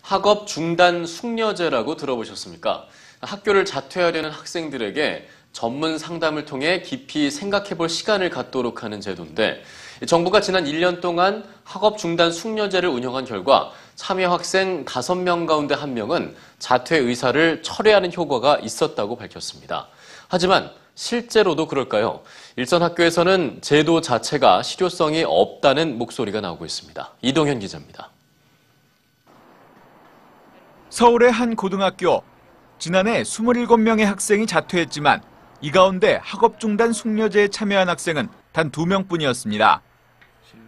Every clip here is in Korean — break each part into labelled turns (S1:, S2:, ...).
S1: 학업 중단 숙려제라고 들어보셨습니까? 학교를 자퇴하려는 학생들에게 전문 상담을 통해 깊이 생각해볼 시간을 갖도록 하는 제도인데, 정부가 지난 1년 동안 학업 중단 숙려제를 운영한 결과 참여 학생 5명 가운데 1명은 자퇴 의사를 철회하는 효과가 있었다고 밝혔습니다. 하지만 실제로도 그럴까요? 일선 학교에서는 제도 자체가 실효성이 없다는 목소리가 나오고 있습니다. 이동현 기자입니다.
S2: 서울의 한 고등학교. 지난해 27명의 학생이 자퇴했지만 이 가운데 학업 중단 숙려제에 참여한 학생은 단 2명뿐이었습니다.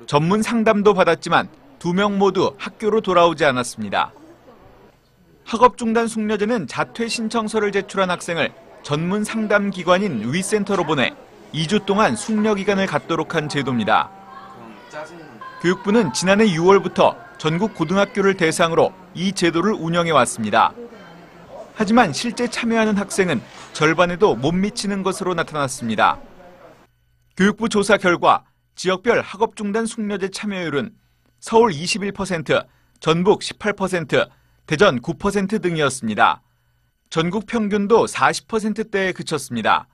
S2: 전문 상담도 받았지만 2명 모두 학교로 돌아오지 않았습니다. 학업 중단 숙려제는 자퇴 신청서를 제출한 학생을 전문 상담 기관인 위센터로 보내 2주 동안 숙려 기간을 갖도록 한 제도입니다. 교육부는 지난해 6월부터 전국 고등학교를 대상으로 이 제도를 운영해 왔습니다. 하지만 실제 참여하는 학생은 절반에도 못 미치는 것으로 나타났습니다. 교육부 조사 결과 지역별 학업 중단 숙려제 참여율은 서울 21%, 전북 18%, 대전 9% 등이었습니다. 전국 평균도 40%대에 그쳤습니다.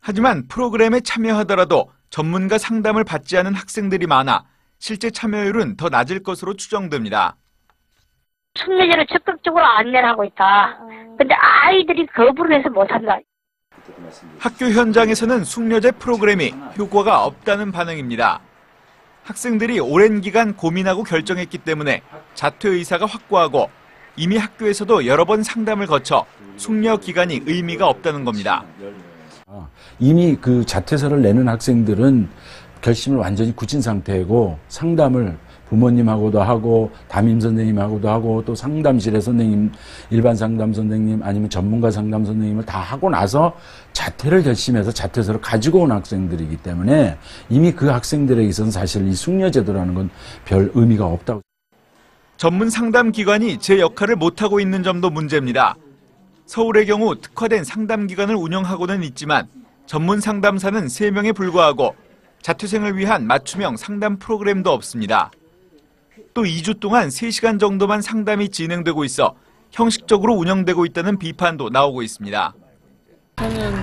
S2: 하지만 프로그램에 참여하더라도 전문가 상담을 받지 않은 학생들이 많아 실제 참여율은 더 낮을 것으로 추정됩니다.
S3: 숙려제를 적극적으로 안내를 하고 있다. 근데 아이들이 거부를 해서 못한다.
S2: 학교 현장에서는 숙려제 프로그램이 효과가 없다는 반응입니다. 학생들이 오랜 기간 고민하고 결정했기 때문에 자퇴 의사가 확고하고 이미 학교에서도 여러 번 상담을 거쳐 숙려 기간이 의미가 없다는 겁니다.
S4: 이미 그 자퇴서를 내는 학생들은 결심을 완전히 굳힌 상태이고 상담을 부모님하고도 하고 담임 선생님하고도 하고 또 상담실의 선생님, 일반 상담 선생님 아니면 전문가 상담 선생님을 다 하고 나서 자퇴를 결심해서 자퇴서를 가지고 온 학생들이기 때문에 이미 그 학생들에게서는 사실 이 숙려제도라는 건 별 의미가 없다고.
S2: 전문 상담 기관이 제 역할을 못하고 있는 점도 문제입니다. 서울의 경우 특화된 상담 기관을 운영하고는 있지만 전문 상담사는 3명에 불과하고 자퇴생을 위한 맞춤형 상담 프로그램도 없습니다. 또 2주 동안 3시간 정도만 상담이 진행되고 있어 형식적으로 운영되고 있다는 비판도 나오고 있습니다.
S5: 저는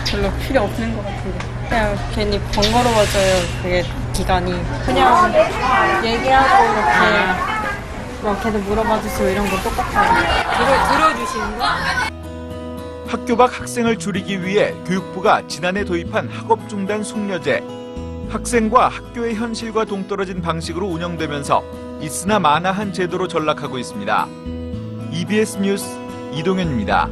S5: 별로 필요 없는 것 같은데 그냥 괜히 번거로워져요. 그게 기간이 그냥 얘기하고 이렇게 계속 물어봐 주시고 이런 거 똑같아요. 들어주시는 거?
S2: 학교 밖 학생을 줄이기 위해 교육부가 지난해 도입한 학업 중단 숙려제. 학생과 학교의 현실과 동떨어진 방식으로 운영되면서 있으나 마나한 제도로 전락하고 있습니다. EBS 뉴스 이동현입니다.